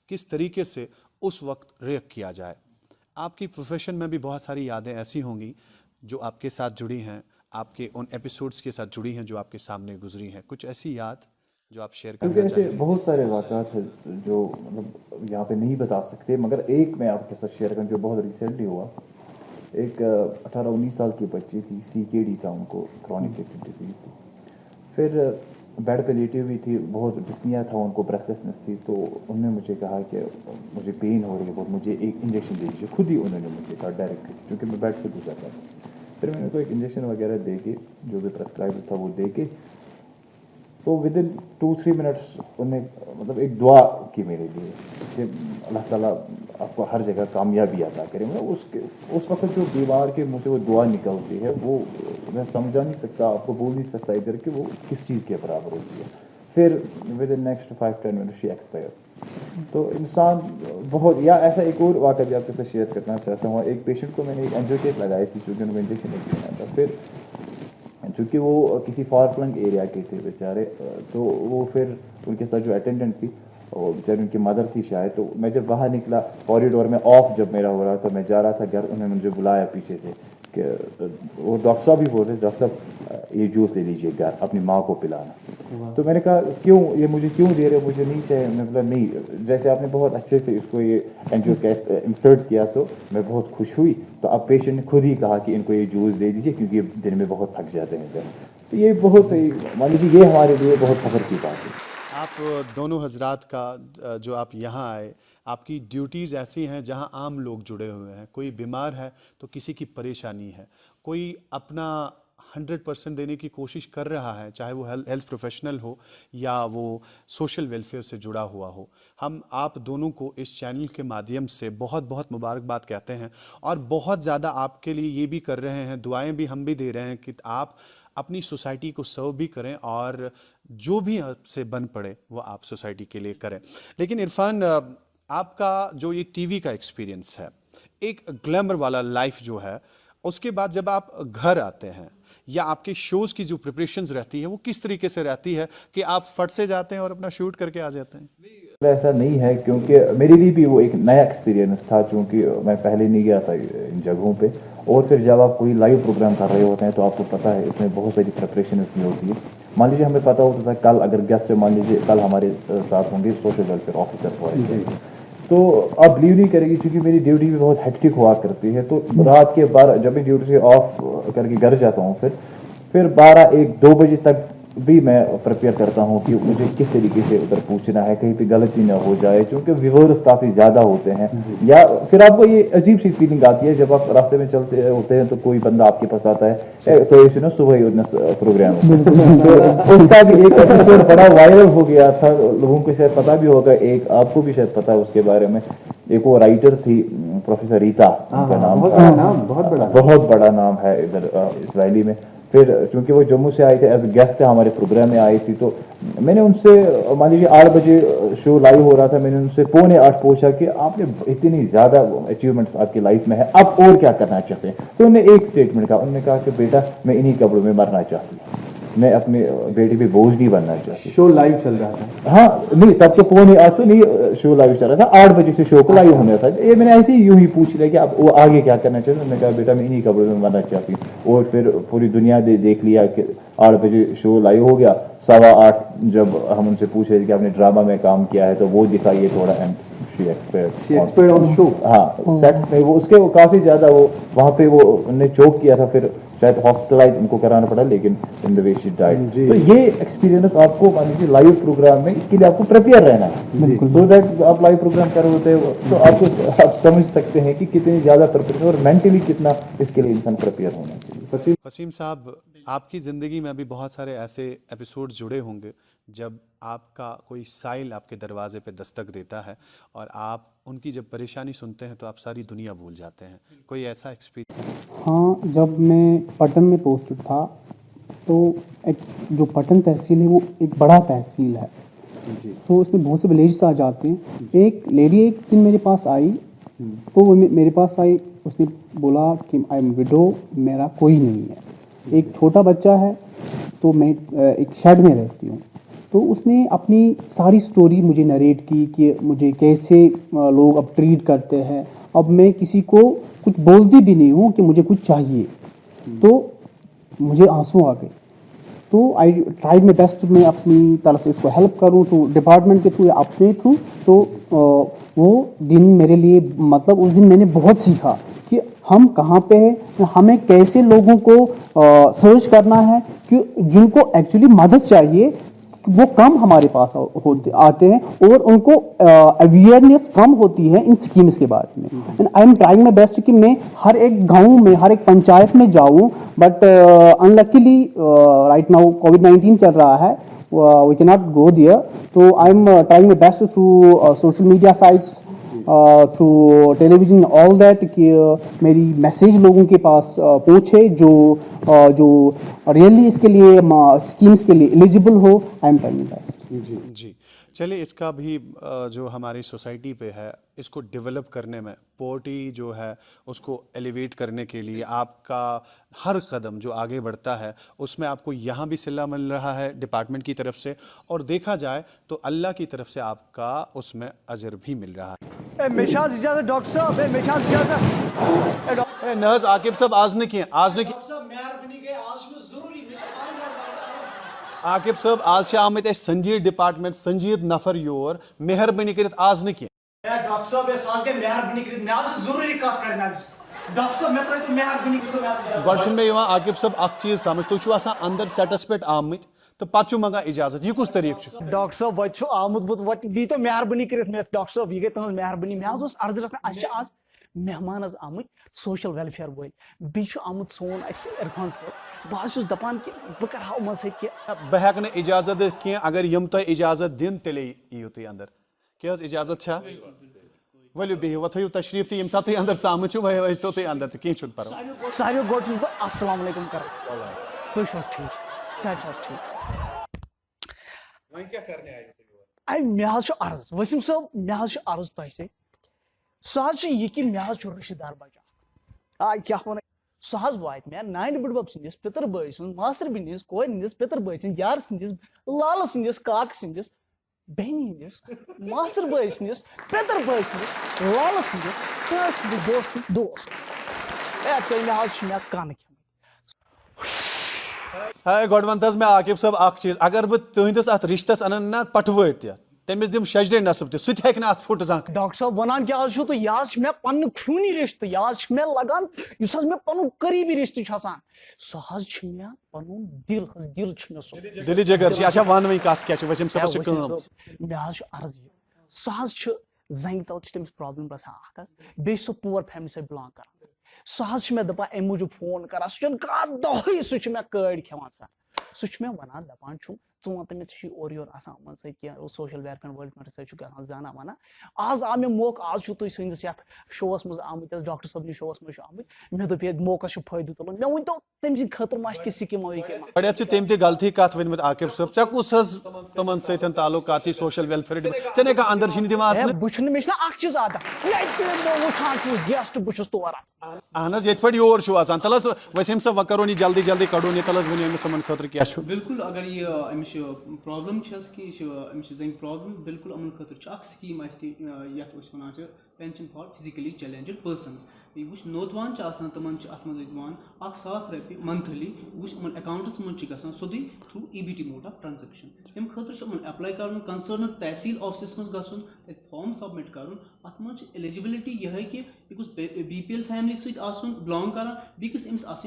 किस तरीके से उस वक्त रिएक्ट किया जाए। आपकी प्रोफेशन में भी बहुत सारी यादें ऐसी होंगी जो आपके साथ जुड़ी हैं, आपके उन एपिसोड्स के साथ जुड़ी हैं जो आपके सामने गुजरी हैं। कुछ ऐसी याद जो आप शेयर करना क्योंकि ऐसे चाहेंगे? बहुत सारे वाक़यात हैं जो मतलब यहाँ पे नहीं बता सकते, मगर एक मैं आपके साथ शेयर करूँ जो बहुत रिसेंटली हुआ। एक 18-19 साल की बच्ची थी, CKD था उनको, क्रॉनिक किडनी डिजीज़ थी। फिर बेड पे लेटी हुई थी, बहुत डिस्निया था उनको, ब्रेथलेसनेस थी। तो उन्होंने मुझे कहा कि मुझे पेन हो रही है बहुत, मुझे एक इंजेक्शन दे दीजिए। खुद ही उन्होंने मुझे कहा डायरेक्टली, क्योंकि मैं बेड से गुजर रहा था। फिर मैंने उनको एक इंजेक्शन वगैरह दे के, जो भी प्रेस्क्राइब था वो दे के, तो विद इन 2-3 मिनट्स उन्हें मतलब एक दुआ की मेरे लिए कि अल्लाह ताला आपको हर जगह कामयाबी अता करे। मतलब उस वक्त जो बीमार के मुँह से वो दुआ निकलती है, वो मैं समझा नहीं सकता, आपको बोल नहीं सकता इधर कि वो किस चीज़ के बराबर होती है। फिर with in next 5-10 minute she expire. तो इंसान बहुत, या ऐसा एक और वाक़या भी आपके साथ शेयर करना चाहता हूँ। एक पेशेंट को मैंने एक एंजियोटेप लगाई थी, चूँकि उनको इंजेक्शन नहीं देना था। फिर चूँकि वो किसी फार फ्लंग एरिया के थे बेचारे, तो वो फिर उनके साथ जो अटेंडेंट थी, और बेचारी उनकी मदर थी शायद। तो मैं जब बाहर निकला कॉरिडोर में, ऑफ जब मेरा हो रहा था, मैं जा रहा था घर, उन्होंने मुझे बुलाया पीछे से कि वो डॉक्टर साहब भी बोल रहे, डॉक्टर साहब ये जूस ले लीजिए घर, अपनी माँ को पिलाना। तो मैंने कहा क्यों, ये मुझे क्यों दे रहे हो, मुझे नहीं चाहिए। मतलब नहीं, जैसे आपने बहुत अच्छे से इसको ये एंजियो इंसर्ट किया तो मैं बहुत खुश हुई। तो अब पेशेंट ने खुद ही कहा कि इनको ये जूस दे दीजिए, क्योंकि ये दिन में बहुत थक जाते हैं घर। तो ये बहुत सही, मान लीजिए ये हमारे लिए बहुत फख्र की बात है। आप दोनों हजरात का जो आप यहाँ आए, आपकी ड्यूटीज़ ऐसी हैं जहाँ आम लोग जुड़े हुए हैं। कोई बीमार है तो किसी की परेशानी है, कोई अपना 100% देने की कोशिश कर रहा है, चाहे वो हेल्थ प्रोफेशनल हो या वो सोशल वेलफेयर से जुड़ा हुआ हो। हम आप दोनों को इस चैनल के माध्यम से बहुत बहुत मुबारकबाद कहते हैं और बहुत ज़्यादा आपके लिए ये भी कर रहे हैं, दुआएं भी हम भी दे रहे हैं कि आप अपनी सोसाइटी को सर्व भी करें और जो भी आपसे बन पड़े वो आप सोसाइटी के लिए करें। लेकिन इरफान, आपका जो ये टीवी का एक्सपीरियंस है, एक ग्लैमर वाला लाइफ जो है, उसके बाद जब आप घर आते हैं या आपके शोज़ की जो प्रिपरेशंस रहती है वो किस तरीके से रहती है कि आप फट से जाते हैं और अपना शूट करके आ जाते हैं? ऐसा नहीं है, क्योंकि मेरे लिए भी वो एक नया एक्सपीरियंस था, क्योंकि मैं पहले नहीं गया था इन जगहों पे। और फिर जब आप कोई लाइव प्रोग्राम कर रहे होते हैं तो आपको पता है इसमें बहुत सारी प्रिपरेशन इसमें होती है। मान लीजिए हमें पता होता था कल अगर गेस्ट, मान लीजिए कल हमारे साथ होंगे social welfare officer for example, तो आप बिलीव नहीं करेंगे, क्योंकि मेरी ड्यूटी भी बहुत हेक्टिक हुआ करती है। तो रात के 12, जब मैं ड्यूटी से ऑफ करके घर जाता हूँ, फिर 12-1-2 बजे तक भी मैं प्रिपेयर करता हूँ कि मुझे किस तरीके से उधर पूछना है, कहीं पे गलती ना हो जाए, क्योंकि व्यूअर्स काफ़ी ज़्यादा होते हैं। या फिर आपको ये अजीब सी फीलिंग आती है जब आप रास्ते में चलते होते हैं तो कोई बंदा आपके पास आता है, तो ये सुनो सुबह उन्नस प्रोग्राम तो उसका भी एक एपिसोड बड़ा वायरल हो गया था, लोगों को शायद पता भी होगा, एक आपको भी शायद पता है उसके बारे में। एक वो राइटर थी प्रोफेसर रीता, उनका नाम बहुत बड़ा नाम है इधर इसराइली में। फिर चूंकि वो जम्मू से आए थे, एज गेस्ट हमारे प्रोग्राम में आई थी, तो मैंने उनसे, मान लीजिए 8 बजे शो लाइव हो रहा था, मैंने उनसे 7:45 पूछा कि आपने इतनी ज़्यादा अचीवमेंट्स आपकी लाइफ में है, आप और क्या करना चाहते हैं। तो उन्होंने एक स्टेटमेंट कहा, उन्होंने कहा कि बेटा मैं इन्हीं कपड़ों में मरना चाहती हूँ, मैं अपने बेटी पे बोझ नहीं बनना चाहती। शो लाइव चल रहा था? हाँ, नहीं तब तो 7:45 तो नहीं शो लाइव चल रहा था, 8 बजे से शो को लाइव होना था। ये मैंने ऐसे ही यूं ही पूछ लिया कि आप वो आगे क्या करना चाहते हैं। मैंने कहा बेटा मैं इन्हीं कपड़ों में मरना चाहती हूँ। और फिर पूरी दुनिया देख लिया कि 8 बजे शो लाइव हो गया। 8:15 जब हम उनसे पूछ रहे थे कि आपने ड्रामा में काम किया है, तो वो दिखाइए थोड़ा, and she expert on show. हाँ, सेट्स में वो उसके वो काफ़ी ज़्यादा वो वहाँ पे वो उन्होंने चोक किया था, फिर शायद हॉस्पिटलाइज उनको कराना पड़ा, लेकिन in the way she died. तो ये एक्सपीरियंस आपको, मान लीजिए लाइव प्रोग्राम में, इसके लिए आपको प्रिपेयर रहना है। सो दैट आप लाइव प्रोग्राम कर रहे होते हो तो आपको, आप समझ सकते हैं कि कितनी ज़्यादा प्रिपेयर और मेंटली कितना इसके लिए इंसान प्रिपेयर होना चाहिए। वसीम साहब, आपकी ज़िंदगी में भी बहुत सारे ऐसे एपिसोड जुड़े होंगे जब आपका कोई साइल आपके दरवाजे पे दस्तक देता है और आप उनकी जब परेशानी सुनते हैं तो आप सारी दुनिया भूल जाते हैं। कोई ऐसा एक्सपीरियंस? हाँ, जब मैं पटन में पोस्टेड था तो एक जो पटन तहसील है वो एक बड़ा तहसील है। तो इसमें बहुत से विलेज आ जाते हैं. एक लेडी एक दिन मेरे पास आई, तो वो मेरे पास आई, उसने बोला कि आई एम विडो, मेरा कोई नहीं है, एक छोटा बच्चा है, तो मैं एक शेड में रहती हूँ. तो उसने अपनी सारी स्टोरी मुझे नरेट की कि मुझे कैसे लोग अब ट्रीट करते हैं. अब मैं किसी को कुछ बोलती भी नहीं हूँ कि मुझे कुछ चाहिए, तो मुझे आंसू आ गए. तो आई ट्राइड माई बेस्ट, मैं अपनी तरफ से इसको हेल्प करूँ, तो डिपार्टमेंट के थ्रू या अपने थ्रू. तो वो दिन मेरे लिए, मतलब उस दिन मैंने बहुत सीखा कि हम कहाँ पे हैं, हमें कैसे लोगों को सर्च करना है, कि जिनको एक्चुअली मदद चाहिए वो कम हमारे पास होते आते हैं, और उनको अवेयरनेस कम होती है इन स्कीम्स के बारे में. And I am trying my best कि मैं हर एक गांव में, हर एक पंचायत में जाऊं, बट अनलकीली राइट नाउ कोविड-19 चल रहा है, we can not go there. तो I am trying my best through social media sites, through television, all that, कि मेरी मैसेज लोगों के पास पहुँचे जो रियली इसके लिए स्कीम्स के लिए एलिजिबल हो. I am trying that. जी, चलिए इसका भी जो हमारी सोसाइटी पे है, इसको डेवलप करने में, पोवर्टी जो है उसको एलिवेट करने के लिए आपका हर कदम जो आगे बढ़ता है, उसमें आपको यहाँ भी सिला मिल रहा है डिपार्टमेंट की तरफ से, और देखा जाए तो अल्लाह की तरफ से आपका उसमें अजर भी मिल रहा है. मेशाज इजाजत डॉक्टर साहब, मेशाज इजाजत. नर्स आकिब साहब आज ने किए. आकिब साहब आज आमत संजीद डिपार्टमेंट, संजीद नफर योर, मेहरबानी कर आज न डॉक्टर साहब आज गए मेहरबानी कर, मैं आज जरूरी कत करना. डॉक्टर साहब मैं तो मेहरबानी कर. गॉड मे आकिब साहब अख चीज समझ, तुम अंदर सेटस पे आमत तो पत् मंगान इजाजत, यह कुछ तरीक. डॉक्टर साहब वो आमुत बुत वो दी तो मेहरबानी कर. डॉक्टर साहब यह गई तुम मेहरबानी. मैं अर्ज रचना आज मेहमान आमुत सोशल वेलफेयर वल, बीच आमुत सोन इरफान साहब. बस दपान कि बह कर उमन सत बह हेक इजाजत दित कह, अगर यम तुम इजाजत दिन तेले यू तुम अंदर. क्या इजाजत छा? वलियो बिहिव, थो तशरीफ तो यम सात तुम अंदर सामत वह तो तुम अंदर, तो कह पर सारे गोट बह अस्सलाम वालेकुम कर. तुम ठीक, सह ठीक. मे अर्ज वसीम साहब, मे अर्ज तुम सह यह कि मे रिश्तेदार बचा क्या वन सह वात मे नान बुड़बब सदिस, पितर बई सुन, मास्टर बेन कोर हंदिस, पितर बई सुन, यार सदिस, लाल सदिस, काक सदिस, बहन हंदिस, मास्टर बई सदिस, पितर बई सदिस, लाल सदिस, ताक सदिस दोस्त दोस्त. तुम मे कन हाय गॉड वन तस मैं आकिब साहब अख चीज, अगर बह तुहस अत रिश्तस अन ना पटवट त तमिस दिम शजरे नसब त सह हेक अत फुट जान. डॉक्टर साहब वनान क्या आज तो यह मे पन खूनी रिश्त, यह मे लगान मे पन करीबी रिश्त सह मे पन दिल दिल मे दिल जगर अच्छा वन वही कत क्या वसीम साहब मे अर्ज सह जंग तल तमिस प्रॉब्लम बसान बे सह पुअर फैमिली से बिलोंग कर. सह मे दपा अम मूजूब फोन कर, सह दही सह मे कड़ खेवान सर. सह मे वन दपान वन तमिस और योर आसान सो सोशल वेलफेयर वर्ल्ड सह जाना वाना. आज आ मे मौका, आज तुम सैनिस ये शोस मज आमुत, डॉक्टर साहब शोस मज आमुत, मे दोप मौका फायदे तुलन. मे वन तो तम सद खतर मा स्कीम बड़े तम त गलती कत वन आकिब साहब, ऐ कुस तमन सतन ताल्लुकात सोशल वेलफेयर ऐ कह अंदर दिवान मे चीज आदत वो गेस्ट बहुत तौर अहन ये पे योर तल वसीम साहब वह करो जल्दी जल्दी कड़ो तल वन अमिस तमन खतर क्या. बिल्कुल अगर ये अमिस प्रॉब्लम कि अमिस जंग प्रॉब्लम, बिल्कुल अमन खतर scheme one pension for physically challenged persons. वो नौतवान तमन अत दिवान 1,000 रपये मंथली, वो अकाउंटस मन सोदी through EBT mode of transaction. तम खतर अप्लाई कर कंसर्न तहसील ऑफिस मज गन, फॉर्म सबमिट कर. अत मन एलिजिबिलिटी यह कि BPL फैमिली सत बिलोंग कर, बीस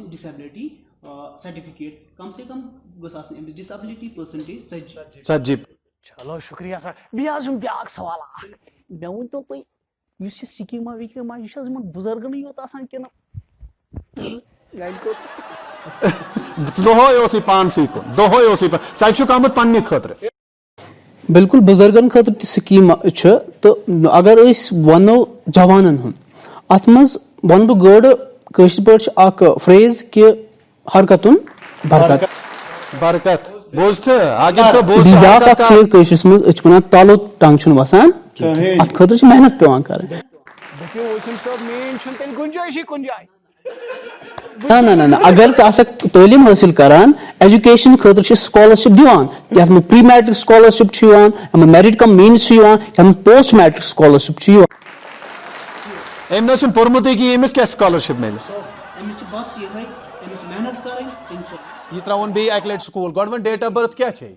डिसेबिलिटी सर्टिफिकेट कम से कम गस डिसेबिलिटी परसेंटेज 40. चलो शुक्रिया सर. ब्या सवाल मे वन तो तुम स्कीमा विकीमा यह बुजुर्गन योत कि दोहे पानसी कुन दोहे सह आमुत पन्ने खतर. बिल्कुल बुजुर्गन खतर स्कीम तो अगर वनो जवानन हुन अत मज वन बह गड़ कशर पे फ्रेज कि हरकतुन बरकत. बरकत बोझ आकिब साहब बोझ بیٛاکھ اکھ چیٖز کٲشرِس منٛز أسۍ چھِ وَنان تالو ٹنٛگ چھُنہٕ وسان اَتھ خٲطرٕ چھِ محنت پیٚوان کَرٕنۍ دٔپِو وسیٖم صٲب میٲنۍ چھُنہٕ تیٚلہِ گُنجٲیشی کُنہِ جایہِ نہ اگر ژٕ آسکھ تعلیٖم حٲصِل کران ایجوکیشن خٲطرٕ چھِ سکالرشپ دِوان یَتھ منٛز پری میٹرک سکالرشپ چھُ یِوان یَتھ منٛز میرٹ کم مینٕز چھُ یِوان یَتھ منٛز پوسٹ میٹرک سکالرشپ چھُ یِوان أمۍ نہ چھُنہٕ پوٚرمُتٕے کِہیٖنۍ أمِس کیٛاہ سکالرشپ میلہِ أمِس چھِ بس یِہوٚے أمِس چھِ محنت کَرٕنۍ یہِ ترٛاوُن بیٚیہِ اَکہِ لَٹہِ سکوٗل گۄڈٕ وۄنۍ ڈیٹ آف برٕتھ کیٛاہ چھے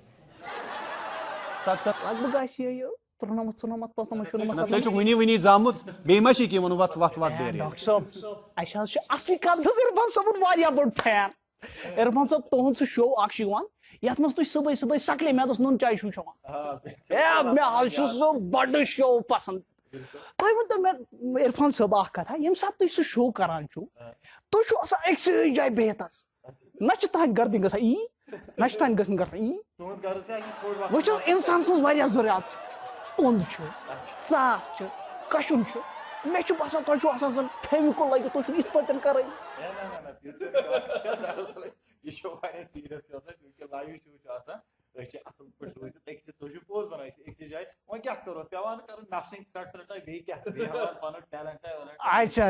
لگ بگ آسہِ یہِ 93 94 95 نہ ژٕ چھُکھ وٕنی زامُت بیٚیہِ ما چھِ کینٛہہ ووٚنُن وَتھ ڈیرِ ڈاکٹر صٲب اَسہِ حظ چھُ اصلی کتھ حظ عرفان صٲبُن واریاہ بوٚڑ فین عرفان صٲب تُہُنٛد سُہ شو اکھ چھُ یِوان یتھ منٛز تُہۍ صبحٲے سکلے میادس نُن چاے چھُو چٮ۪وان مےٚ حظ چھُ سُہ بڑٕ شو پسنٛد تُہۍ ؤنۍتو مےٚ عرفان صٲب اکھ کتھا ییٚمہِ ساتہٕ تُہۍ سُہ شو کران چھُو تُہۍ چھُو آسان أکسٕے جایہِ بِہِتھ حظ نہ چھِ تُہنٛدِ گردِ گژھان یی نہ چھِ تُہنٛدِ گژھان وٕچھ حظ انسان سٕنٛز واریاہ ضروٗرت چھِ اوٚنٛد چھُ ژاس چھُ کشُن چھُ مےٚ چھُ باسان تۄہہِ چھُو آسان زن فیوِکول لٲگِتھ تُہۍ چھُو یِتھ پٲٹھۍ کرٕنۍ یہ سیریس لایو شو آسان اصل پہ روزت أکسٕے تُہۍ چھِو پوٚز ونان أکسٕے جایہِ وۄنۍ کیٛاہ کرو پیٚوان کرُن نفسٕنۍ ژھرٛٹھ بیٚیہِ کیٛاہ ہاوان پنُن ٹیلنٹ اچھا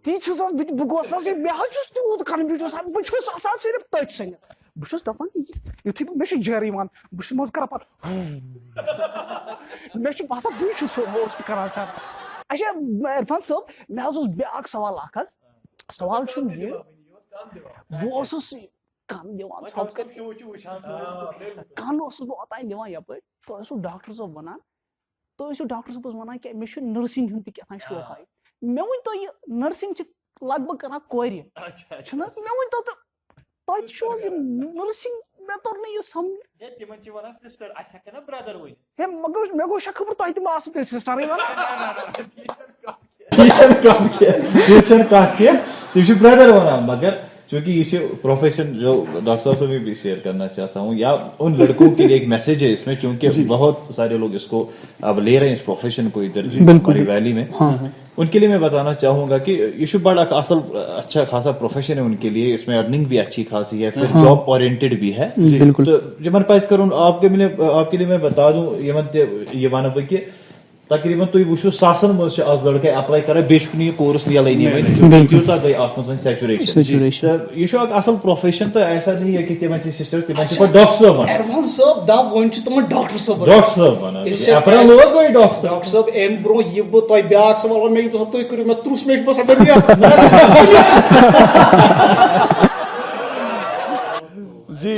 تی چھُس حظ بہٕ گوس حظ بہٕ حظ چھُس تیوٗت کنفیوٗجن بہٕ چھُس آسان صرف تٔتھۍ سٔنِتھ بہٕ چھُس دپان یُتھُے مےٚ چھُ جیرٕ یِوان بہٕ چھُس منٛزٕ کران پتہٕ مےٚ چھُ باسان بٕے چھُس ہوسٹ کران سر اچھا عرفان صٲب مےٚ حظ اوس بیٛاکھ سوال اکھ حظ سوال چھُ یہِ بہٕ اوسُس کن دِوان کن اوسُس بہٕ اوٚتانۍ دِوان یپٲرۍ تُہۍ ٲسِو ڈاکٹر صٲب ونان تُہۍ ٲسِو ڈاکٹر صٲبس ونان کہِ مےٚ چھُ نٔرسِنٛگ ہُنٛد تہِ کیٛاہ تام شوق آے مےٚ ؤنۍتو یہِ نٔرسِنٛگ چھِ لگ بگ کران کورِ چھُنہٕ حظ مےٚ ؤنۍتو تہٕ تۄہہِ چھُو حظ یہِ نٔرسِنٛگ مےٚ توٚر نہٕ یہِ سمجھ ہے مےٚ گوٚو شک خبر تۄہہِ تہِ ما آسوٕ تیٚلہِ سسٹرٕے تِم چھِ برٛدر ونان مگر چونکہ یہ پروفیشن جو ڈاکٹر صاحب سے میں بھی شیئر کرنا چاہتا ہوں یا ان لڑکوں کے لیے ایک میسج ہے اس میں کیونکہ بہت سارے لوگ اس کو اب لے رہے ہیں اس پروفیشن کو ادھر ہماری ویلی میں ان کے لیے میں بتانا چاہوں گا کہ یہ بڑا اصل اچھا خاصا پروفیشن ہے ان کے لیے اس میں ارننگ بھی اچھی خاصی ہے پھر جاب اورینٹڈ بھی ہے تو جمن پز کروں آپ کے لیے میں بتا دوں یہ ونہ بہ کہ تقریباً تُہۍ وٕچھِو ساسن منٛز چھِ آز لڑکے اپلاے کران بیٚیہِ چھُکھ نہٕ یہِ کورس میلٲنی وۄنۍ تیوٗتاہ گٔے اَتھ منٛز وۄنۍ سیچُریشن تہٕ یہِ چھُ اکھ اصل پروفیشن تہٕ ایسا نہیں ہے کہ تِمن چھِ سسٹر تِمن چھِ پتہٕ ڈاکٹر صٲب ونان عرفان صٲب دپ وۄنۍ چھِ تِمن ڈاکٹر صٲب ونان اپریل لوگ گٔے ڈاکٹر صٲب امہِ برونٛہہ یہِ بہٕ تۄہہِ بیٛاکھ سوال وۄنۍ مےٚ چھُ باسان تُہۍ کٔرِو مےٚ ترُس مےٚ چھُ باسان جی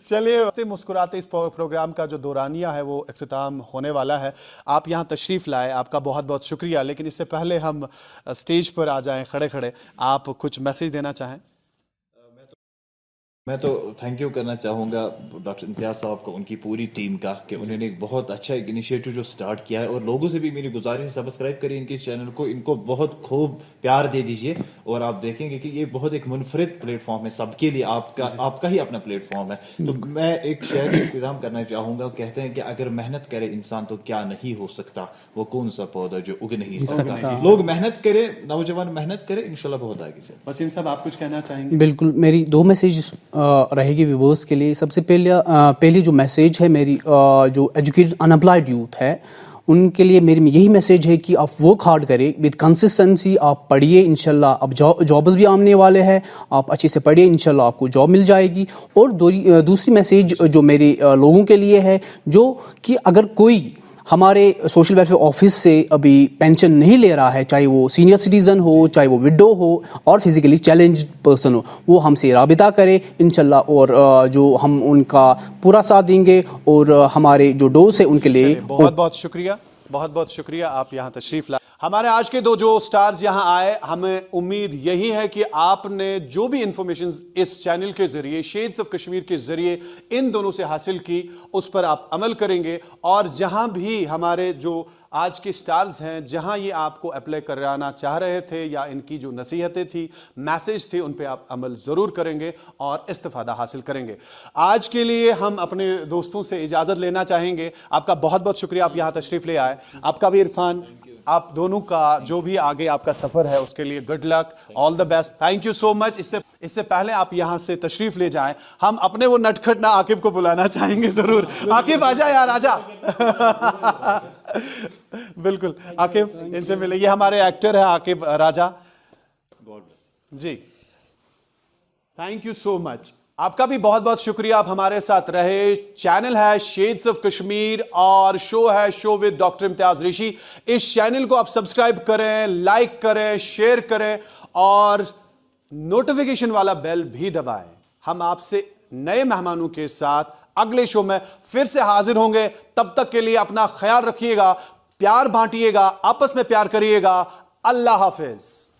چلیے مسکراتے اس پروگرام کا جو دورانیہ ہے وہ اختتام ہونے والا ہے آپ یہاں تشریف لائے آپ کا بہت بہت شکریہ لیکن اس سے پہلے ہم اسٹیج پر آ جائیں کھڑے آپ کچھ میسیج دینا چاہیں میں تو تھینک یو کرنا چاہوں گا ڈاکٹر امتیاز صاحب کو ان کی پوری ٹیم کا کہ انہوں نے ایک بہت اچھا ایک انیشیٹو جو سٹارٹ کیا ہے اور لوگوں سے بھی میری گزارش ہے سبسکرائب کریں ان کے چینل کو ان کو بہت خوب پیار دے دیجیے اور آپ دیکھیں گے کہ یہ بہت ایک منفرد پلیٹ فارم ہے سب کے لیے آپ کا ہی اپنا پلیٹ فارم ہے تو میں ایک شعر کا انتظام کرنا چاہوں گا کہتے ہیں کہ اگر محنت کرے انسان تو کیا نہیں ہو سکتا وہ کون سا پودا جو اگ نہیں سکتا لوگ محنت کرے نوجوان محنت کرے انشاءاللہ بہت آگے چلے وسیم صاحب آپ کچھ کہنا چاہیں گے بالکل میری دو میسیج رہے گی ویورس کے لیے سب سے پہلی جو میسیج ہے میری جو ایجوکیٹڈ ان امپلائڈ یوتھ ہے ان کے لیے میری یہی میسیج ہے کہ آپ ورک ہارڈ کریں وتھ کنسسٹنسی آپ پڑھیے انشاءاللہ اب جابز بھی آنے والے ہیں آپ اچھے سے پڑھیے انشاءاللہ آپ کو جاب مل جائے گی اور دوسری میسیج جو میرے لوگوں کے لیے ہے جو کہ اگر کوئی ہمارے سوشل ویلفیئر آفس سے ابھی پینشن نہیں لے رہا ہے چاہے وہ سینئر سٹیزن ہو چاہے وہ وڈو ہو اور فزیکلی چیلنجڈ پرسن ہو وہ ہم سے رابطہ کرے انشاءاللہ اور جو ہم ان کا پورا ساتھ دیں گے اور ہمارے جو ڈورس ہیں ان کے لیے بہت بہت شکریہ آپ یہاں تشریف لائے ہمارے آج کے دو جو سٹارز یہاں آئے ہمیں امید یہی ہے کہ آپ نے جو بھی انفارمیشنز اس چینل کے ذریعے شیڈز آف کشمیر کے ذریعے ان دونوں سے حاصل کی اس پر آپ عمل کریں گے اور جہاں بھی ہمارے جو آج کے سٹارز ہیں جہاں یہ آپ کو اپلائی کرانا چاہ رہے تھے یا ان کی جو نصیحتیں تھی میسیج تھی ان پہ آپ عمل ضرور کریں گے اور استفادہ حاصل کریں گے آج کے لیے ہم اپنے دوستوں سے اجازت لینا چاہیں گے آپ کا بہت بہت شکریہ آپ یہاں تشریف لے آئے آپ کا بھی عرفان آپ دونوں کا جو بھی آگے آپ کا سفر ہے اس کے لیے good luck, all the best, thank you so much. اس سے پہلے آپ یہاں سے تشریف لے جائیں, ہم اپنے وہ نٹکھٹ نا عاقب کو بلانا چاہیں گے ضرور. عاقب آجا یار, آجا. بالکل عاقب ان سے ملے, یہ ہمارے ایکٹر ہے عاقب راجا جی. تھینک یو سو مچ. آپ کا بھی بہت بہت شکریہ, آپ ہمارے ساتھ رہے. چینل ہے شیڈز آف کشمیر اور شو ہے شو with doctor Imtiaz Reshi. Us channel کو آپ سبسکرائب کریں, لائک کریں, شیئر کریں اور نوٹیفیکیشن والا بیل بھی دبائیں. ہم آپ سے نئے مہمانوں کے ساتھ اگلے شو میں پھر سے حاضر ہوں گے. تب تک کے لیے اپنا خیال رکھیے گا, پیار بانٹیے گا, آپس میں پیار کریے گا. اللہ حافظ.